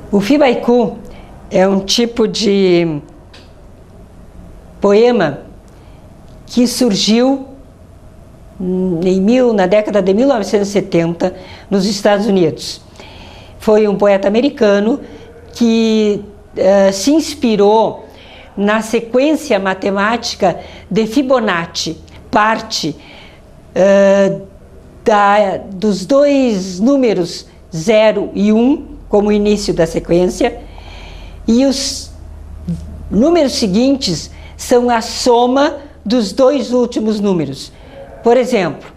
O Fibaiku é um tipo de poema que surgiu na década de 1970 nos Estados Unidos. Foi um poeta americano que se inspirou na sequência matemática de Fibonacci, parte dos dois números 0 e 1 como início da sequência, e os números seguintes são a soma dos dois últimos números. Por exemplo,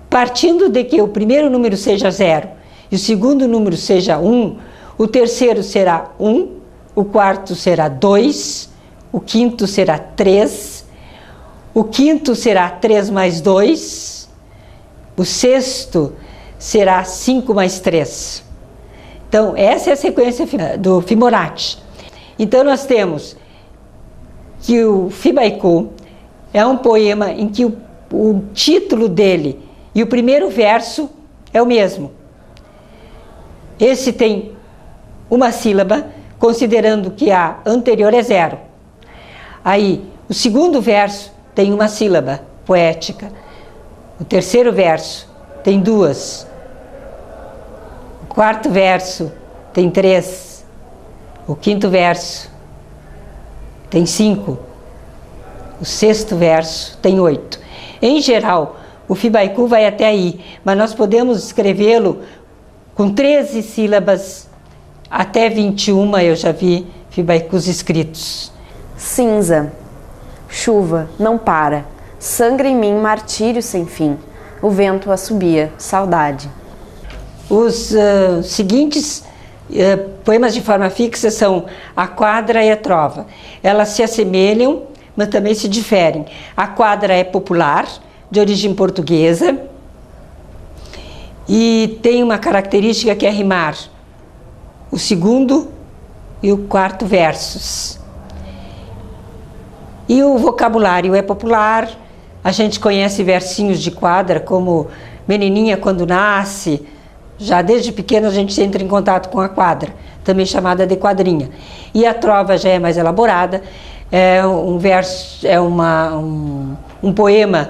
partindo de que o primeiro número seja 0 e o segundo número seja 1, o terceiro será 1, o quarto será 2, o quinto será 3, o quinto será 3 mais 2, o sexto será 5 mais 3. Então, essa é a sequência do Fibonacci. Então, nós temos que o Fibaiku é um poema em que o título dele e o primeiro verso é o mesmo. Esse tem uma sílaba, considerando que a anterior é 0. Aí, o segundo verso tem uma sílaba poética. O terceiro verso tem 2. O quarto verso tem 3. O quinto verso tem 5. O sexto verso tem 8. Em geral, o Fibaiku vai até aí, mas nós podemos escrevê-lo com 13 sílabas, até 21 eu já vi Fibaikus escritos. Cinza, chuva, não para, sangra em mim martírio sem fim, o vento assobia, saudade. Os seguintes poemas de forma fixa são a quadra e a trova. Elas se assemelham, mas também se diferem. A quadra é popular, de origem portuguesa, e tem uma característica que é rimar o segundo e o quarto versos. E o vocabulário é popular, a gente conhece versinhos de quadra, como Menininha quando nasce. Já desde pequeno a gente entra em contato com a quadra, também chamada de quadrinha. E a trova já é mais elaborada, é um poema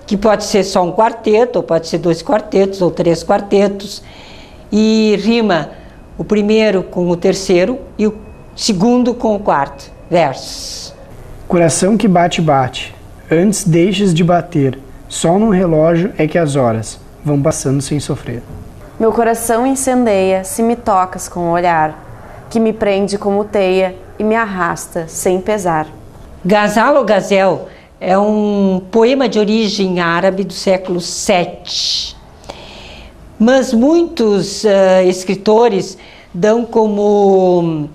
que pode ser só um quarteto, ou pode ser 2 quartetos, ou 3 quartetos, e rima o primeiro com o terceiro e o segundo com o quarto versos. Coração que bate, bate, antes deixes de bater, só num relógio é que as horas vão passando sem sofrer. Meu coração incendeia se me tocas com o olhar, que me prende como teia e me arrasta sem pesar. Ghazal ou Gazel é um poema de origem árabe do século VII. Mas muitos escritores dão como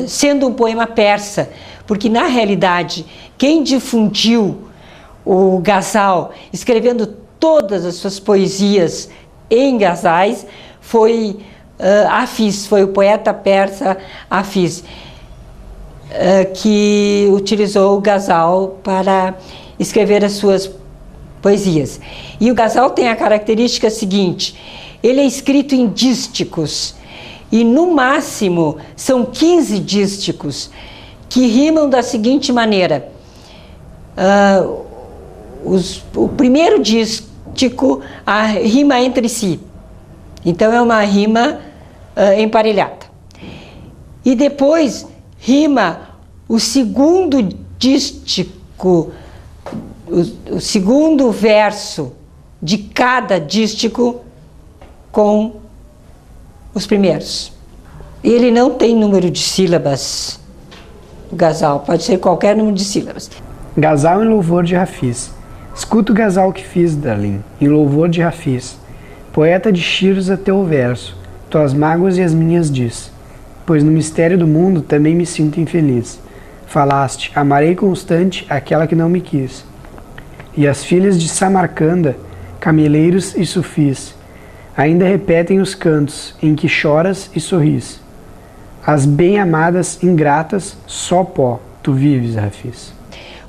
sendo um poema persa, porque na realidade quem difundiu o Ghazal, escrevendo todas as suas poesias em ghazais, foi Hafiz, foi o poeta persa Hafiz, que utilizou o Ghazal para escrever as suas poesias. E o Ghazal tem a característica seguinte: ele é escrito em dísticos, e no máximo são 15 dísticos, que rimam da seguinte maneira. O primeiro dístico rima entre si, então é uma rima emparelhada. E depois rima o segundo dístico, o segundo verso de cada dístico com os primeiros. Ele não tem número de sílabas, o Ghazal, pode ser qualquer número de sílabas. Ghazal em louvor de Hafiz. Escuta o Ghazal que fiz, Darling, em louvor de Hafiz. Poeta de Shirza, teu verso, tuas mágoas e as minhas diz. Pois no mistério do mundo também me sinto infeliz. Falaste, amarei constante aquela que não me quis. E as filhas de Samarcanda, cameleiros e sufis, ainda repetem os cantos em que choras e sorris. As bem-amadas ingratas, só pó, tu vives, Hafiz.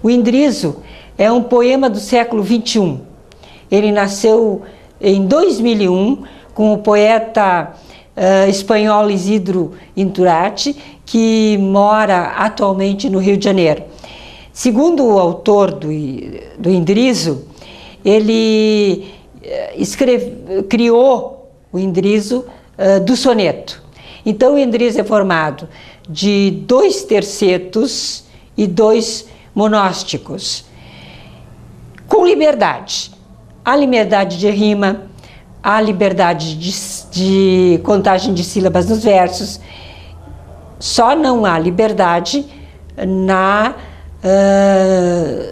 O Indrizo é um poema do século XXI. Ele nasceu em 2001 com o poeta espanhol Isidro Inturrati, que mora atualmente no Rio de Janeiro. Segundo o autor do Indrizo, ele criou o Indrizo do soneto. Então o Indrizo é formado de 2 tercetos e 2 monósticos, com liberdade. Há liberdade de rima, há liberdade de contagem de sílabas nos versos, só não há liberdade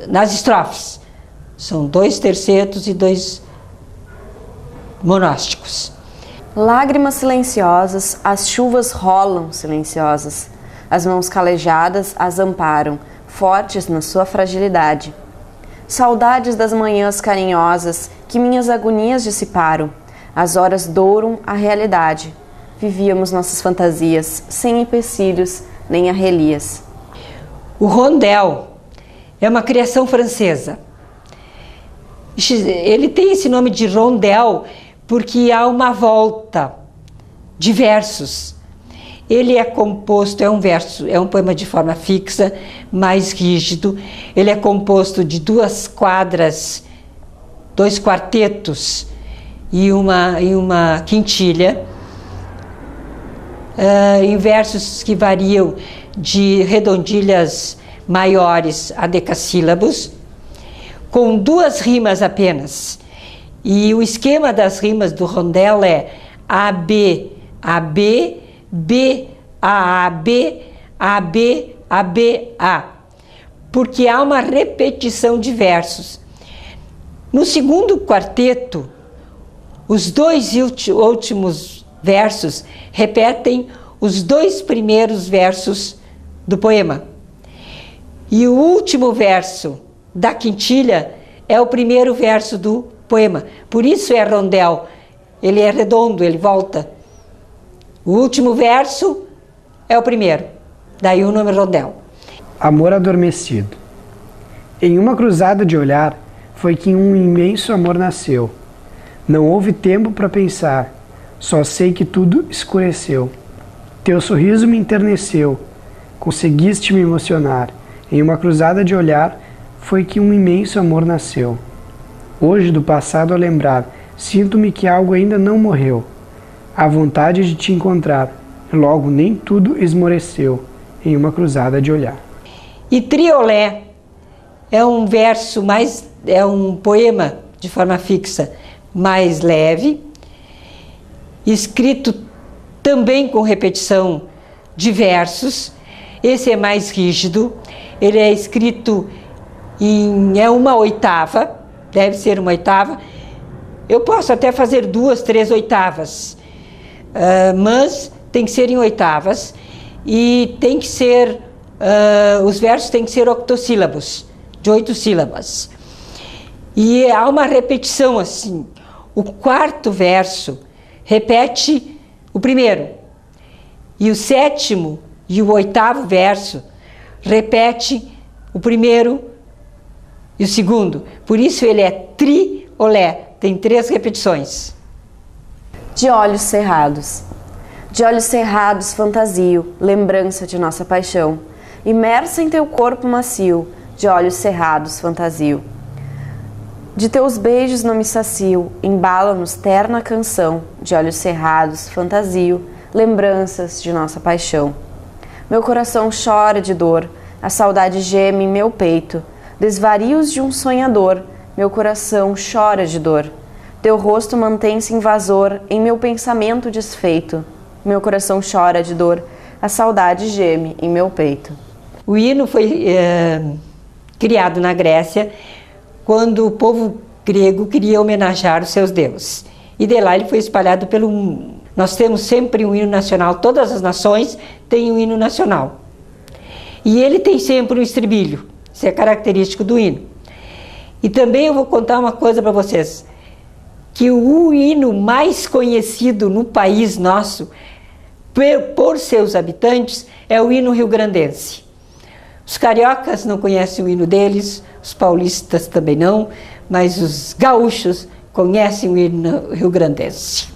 nas estrofes. São 2 tercetos e 2 monósticos. Lágrimas silenciosas, as chuvas rolam silenciosas. As mãos calejadas as amparam, fortes na sua fragilidade. Saudades das manhãs carinhosas que minhas agonias dissiparam. As horas douram a realidade. Vivíamos nossas fantasias, sem empecilhos nem arrelias. O rondel é uma criação francesa. Ele tem esse nome de rondel porque há uma volta de versos. Ele é composto, é um poema de forma fixa, mais rígido. Ele é composto de 2 quadras, 2 quartetos e uma quintilha, em versos que variam de redondilhas maiores a decassílabos, com 2 rimas apenas. E o esquema das rimas do rondel é AB, AB, B, A, B, AB, AB, A, porque há uma repetição de versos. No segundo quarteto, os 2 últimos versos repetem os 2 primeiros versos do poema. E o último verso da quintilha é o primeiro verso do poema. Por isso é rondel. Ele é redondo, ele volta. O último verso é o primeiro. Daí o nome rondel. Amor adormecido. Em uma cruzada de olhar, foi que um imenso amor nasceu. Não houve tempo para pensar, só sei que tudo escureceu. Teu sorriso me enterneceu, conseguiste me emocionar. Em uma cruzada de olhar, foi que um imenso amor nasceu. Hoje, do passado a lembrar, sinto-me que algo ainda não morreu. A vontade de te encontrar, logo nem tudo esmoreceu, em uma cruzada de olhar. E Triolé é um poema de forma fixa, mais leve, escrito também com repetição de versos. Esse é mais rígido, ele é escrito é uma oitava, deve ser uma oitava. Eu posso até fazer 2, 3 oitavas, mas tem que ser em oitavas e tem que ser, os versos têm que ser octossílabos, de 8 sílabas. E há uma repetição assim. O 4º verso repete o primeiro, e o 7º e o 8º verso repete o primeiro e o 2º. Por isso ele é triolé, tem 3 repetições. De olhos cerrados. De olhos cerrados fantasio, lembrança de nossa paixão. Imersa em teu corpo macio, de olhos cerrados fantasio. De teus beijos não me sacio, embala-nos terna canção, de olhos cerrados fantasio, lembranças de nossa paixão. Meu coração chora de dor, a saudade geme em meu peito, desvarios de um sonhador, meu coração chora de dor. Teu rosto mantém-se invasor em meu pensamento desfeito, meu coração chora de dor, a saudade geme em meu peito. O hino foi criado na Grécia, quando o povo grego queria homenagear os seus deuses. E de lá ele foi espalhado pelo mundo. Nós temos sempre um hino nacional, todas as nações têm um hino nacional. E ele tem sempre um estribilho, isso é característico do hino. E também eu vou contar uma coisa para vocês, que o hino mais conhecido no país nosso, por seus habitantes, é o hino rio-grandense. Os cariocas não conhecem o hino deles, os paulistas também não, mas os gaúchos conhecem o hino rio-grandense.